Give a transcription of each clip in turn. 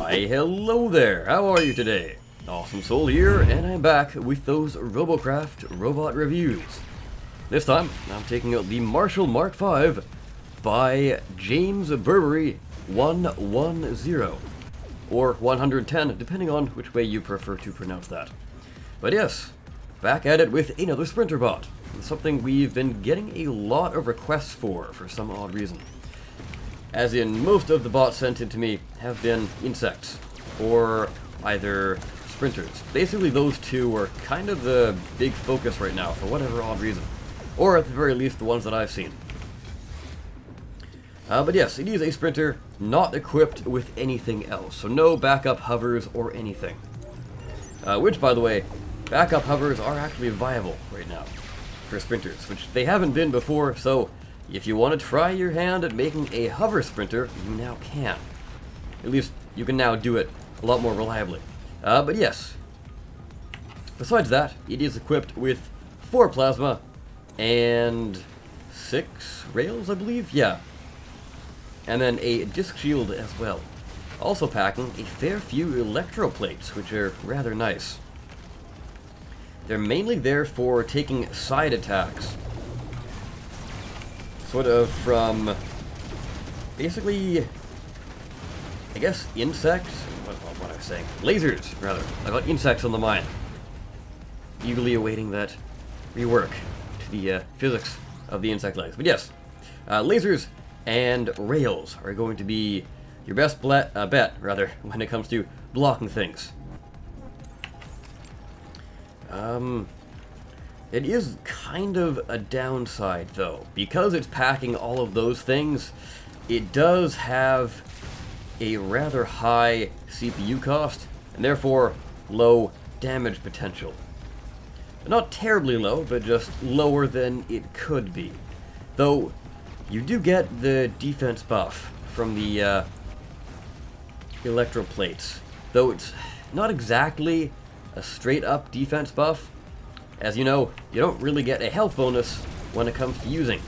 Why, hello there, how are you today? Awesome Soul here, and I'm back with those Robocraft robot reviews. This time, I'm taking out the Marshall Mark V by James Burberry 110, or 110, depending on which way you prefer to pronounce that. But yes, back at it with another Sprinter bot, something we've been getting a lot of requests for some odd reason. As in, most of the bots sent in to me have been insects, or either sprinters. Basically, those two are kind of the big focus right now, for whatever odd reason. Or at the very least, the ones that I've seen. But yes, it is a sprinter not equipped with anything else, so no backup hovers or anything. Which, by the way, backup hovers are actually viable right now for sprinters, which they haven't been before, so if you want to try your hand at making a hover sprinter, you now can. At least, you can now do it a lot more reliably. But yes, besides that, it is equipped with 4 plasma and 6 rails, I believe? Yeah. And then a disc shield as well. Also packing a fair few electroplates, which are rather nice. They're mainly there for taking side attacks. Sort of from, basically, I guess, insects? What am I saying? Lasers, rather. I got insects on the mind. Eagerly awaiting that rework to the physics of the insect legs. But yes, lasers and rails are going to be your best bet, when it comes to blocking things. It is kind of a downside, though. Because it's packing all of those things, it does have a rather high CPU cost, and therefore low damage potential. Not terribly low, but just lower than it could be. Though, you do get the defense buff from the electroplates. Though it's not exactly a straight-up defense buff. As you know, you don't really get a health bonus when it comes to using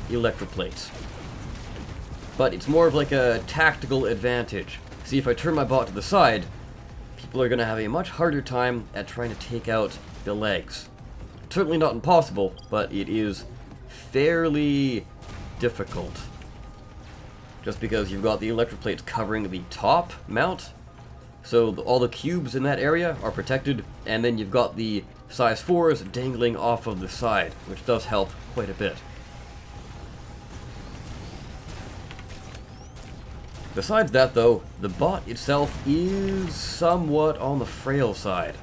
electroplates. But it's more of like a tactical advantage. See, if I turn my bot to the side, people are going to have a much harder time at trying to take out the legs. Certainly not impossible, but it is fairly difficult. Just because you've got the electroplates covering the top mount, so all the cubes in that area are protected, and then you've got the size 4s dangling off of the side, which does help quite a bit. Besides that, though, the bot itself is somewhat on the frail side.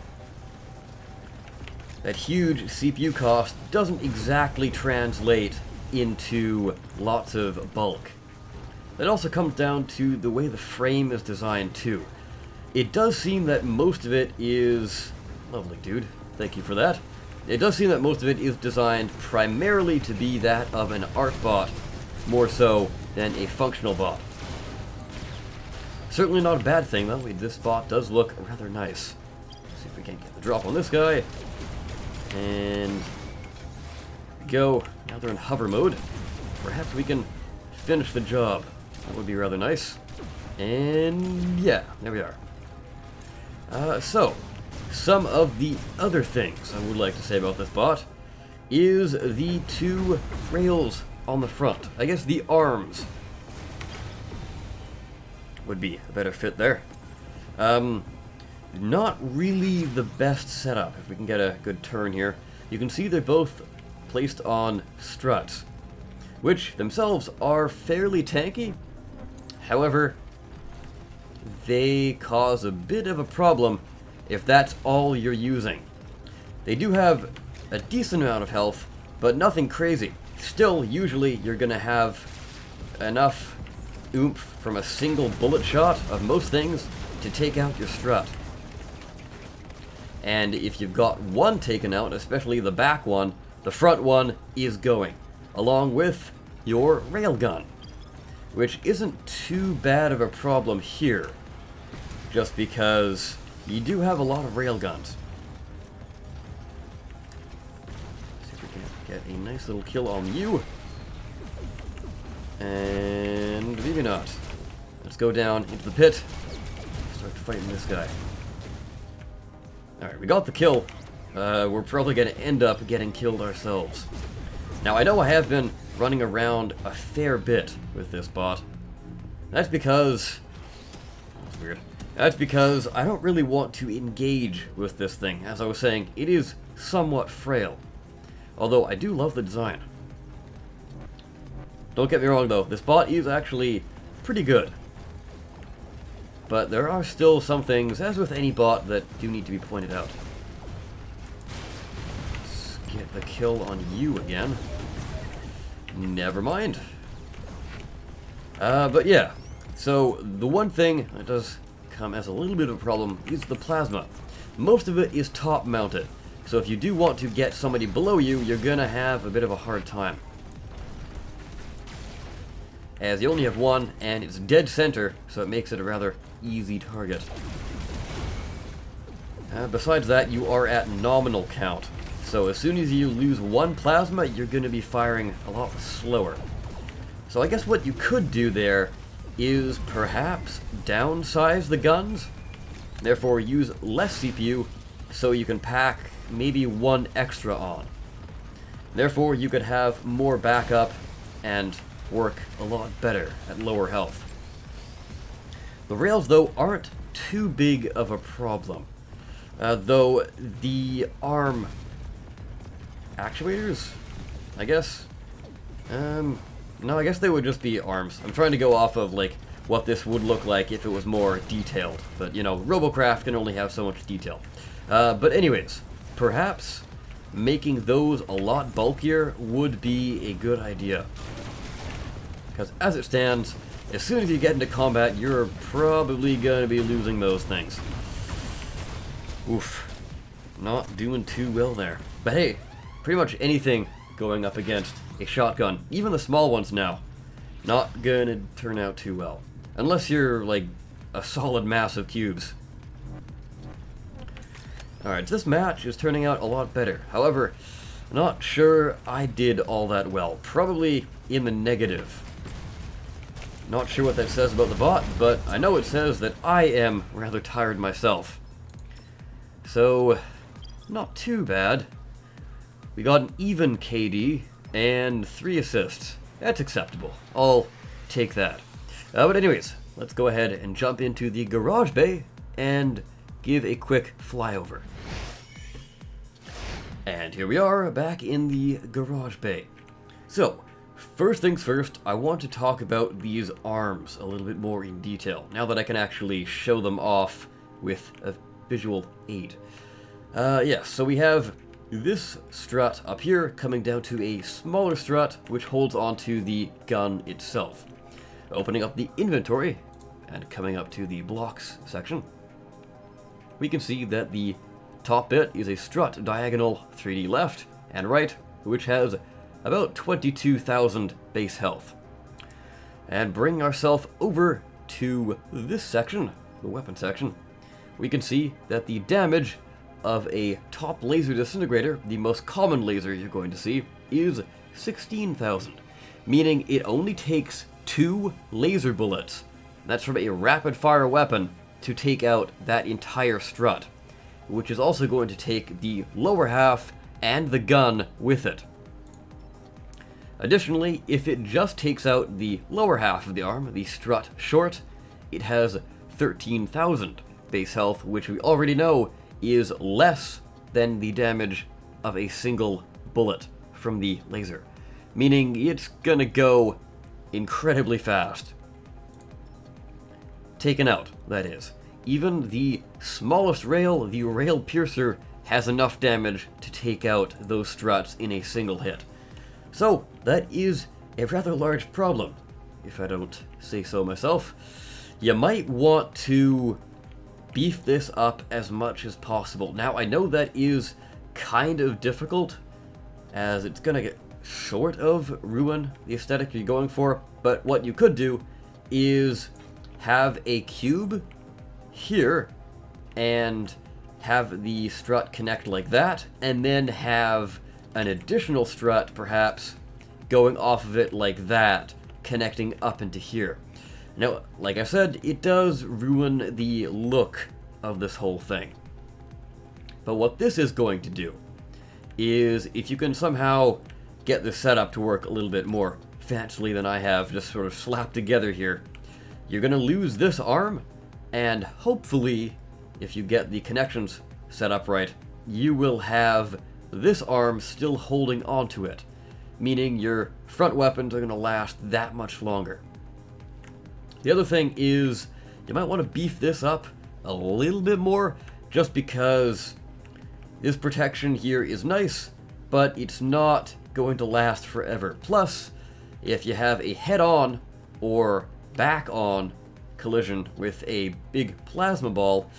That huge CPU cost doesn't exactly translate into lots of bulk. That also comes down to the way the frame is designed, too. It does seem that most of it is... Lovely, dude. Thank you for that. It does seem that most of it is designed primarily to be that of an art bot, more so than a functional bot. Certainly not a bad thing, though. This bot does look rather nice. Let's see if we can't get the drop on this guy. And go. Now they're in hover mode. Perhaps we can finish the job. That would be rather nice. And yeah, there we are. So, some of the other things I would like to say about this bot is the 2 rails on the front. I guess the arms would be a better fit there. Not really the best setup, if we can get a good turn here. You can see they're both placed on struts, which themselves are fairly tanky. However, they cause a bit of a problem if that's all you're using. They do have a decent amount of health, but nothing crazy. Still, usually you're gonna have enough oomph from a single bullet shot of most things to take out your strut. And if you've got one taken out, especially the back one, the front one is going, along with your railgun, which isn't too bad of a problem here, just because you do have a lot of railguns. See if we can get a nice little kill on you. And maybe not. Let's go down into the pit. Start fighting this guy. Alright, we got the kill. We're probably going to end up getting killed ourselves. Now, I know I have been running around a fair bit with this bot. That's because... That's weird. That's because I don't really want to engage with this thing. As I was saying, it is somewhat frail. Although, I do love the design. Don't get me wrong, though. This bot is actually pretty good. But there are still some things, as with any bot, that do need to be pointed out. Let's get the kill on you again. Never mind. But yeah. So, the one thing that does come as a little bit of a problem is the plasma. Most of it is top-mounted. So if you do want to get somebody below you, you're gonna have a bit of a hard time. As you only have one, and it's dead center, so it makes it a rather easy target. Besides that, you are at nominal count. So as soon as you lose one plasma, you're going to be firing a lot slower. So I guess what you could do there is perhaps downsize the guns, therefore use less CPU so you can pack maybe one extra on. Therefore you could have more backup and work a lot better at lower health. The rails, though, aren't too big of a problem. Though the arm actuators, I guess? No, I guess they would just be arms. I'm trying to go off of, like, what this would look like if it was more detailed. But, you know, Robocraft can only have so much detail. But anyways, perhaps making those a lot bulkier would be a good idea. Because as it stands, as soon as you get into combat, you're probably going to be losing those things. Oof. Not doing too well there. But hey, pretty much anything going up against a shotgun, even the small ones now, not going to turn out too well. Unless you're, like, a solid mass of cubes. Alright, this match is turning out a lot better. However, not sure I did all that well. Probably in the negative. Not sure what that says about the bot, but I know it says that I am rather tired myself. So, not too bad. We got an even KD and 3 assists. That's acceptable. I'll take that. But anyways, let's go ahead and jump into the garage bay and give a quick flyover. And here we are, back in the garage bay. So, first things first, I want to talk about these arms a little bit more in detail, now that I can actually show them off with a visual aid. Yes, so we have this strut up here coming down to a smaller strut which holds onto the gun itself. Opening up the inventory and coming up to the blocks section, we can see that the top bit is a strut diagonal 3D left and right, which has about 22,000 base health. And bringing ourselves over to this section, the weapon section, we can see that the damage of a top laser disintegrator, the most common laser you're going to see, is 16,000, meaning it only takes 2 laser bullets. That's from a rapid fire weapon to take out that entire strut, which is also going to take the lower half and the gun with it. Additionally, if it just takes out the lower half of the arm, the strut short, it has 13,000 base health, which we already know is less than the damage of a single bullet from the laser, meaning it's gonna go incredibly fast. Taken out, that is. Even the smallest rail, the rail piercer, has enough damage to take out those struts in a single hit. So, that is a rather large problem, if I don't say so myself. You might want to beef this up as much as possible. Now, I know that is kind of difficult, as it's gonna get sort of ruin the aesthetic you're going for, but what you could do is have a cube here and have the strut connect like that, and then have an additional strut perhaps going off of it like that, connecting up into here. Now, like I said, it does ruin the look of this whole thing. But what this is going to do is, if you can somehow get this setup to work a little bit more fancily than I have just sort of slapped together here, you're going to lose this arm, and hopefully, if you get the connections set up right, you will have this arm still holding onto it, meaning your front weapons are going to last that much longer. The other thing is, you might want to beef this up a little bit more, just because this protection here is nice, but it's not going to last forever. Plus, if you have a head-on or back-on collision with a big plasma ball,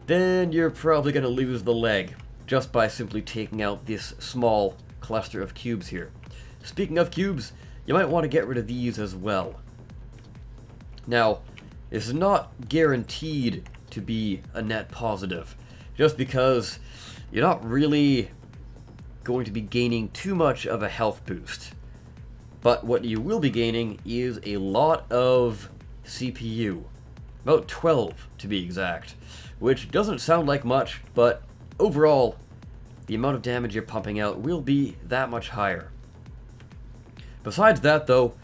then you're probably going to lose the leg just by simply taking out this small cluster of cubes here. Speaking of cubes, you might want to get rid of these as well. Now, this is not guaranteed to be a net positive, just because you're not really going to be gaining too much of a health boost. But what you will be gaining is a lot of CPU, about 12 to be exact, which doesn't sound like much, but overall, the amount of damage you're pumping out will be that much higher. Besides that though,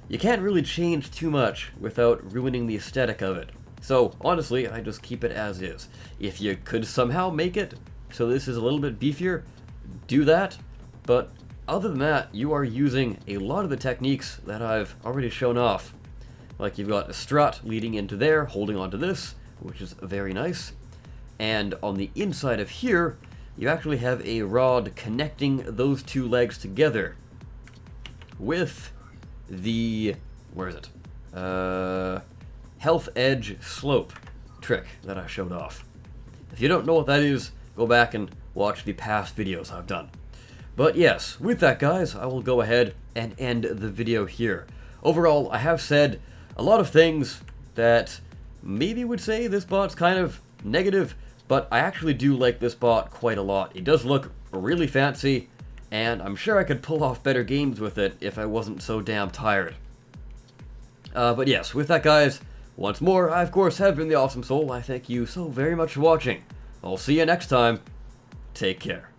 you can't really change too much without ruining the aesthetic of it. So honestly, I just keep it as is. If you could somehow make it so this is a little bit beefier, do that. But other than that, you are using a lot of the techniques that I've already shown off. Like you've got a strut leading into there, holding onto this, which is very nice. And on the inside of here, you actually have a rod connecting those two legs together with the, where is it? Health Edge Slope trick that I showed off. If you don't know what that is, go back and watch the past videos I've done. But yes, with that guys, I will go ahead and end the video here. Overall, I have said a lot of things that maybe would say this bot's kind of negative, but I actually do like this bot quite a lot. It does look really fancy, and I'm sure I could pull off better games with it if I wasn't so damn tired. But yes, with that guys, once more, I of course have been the Awesome Soul. I thank you so very much for watching. I'll see you next time. Take care.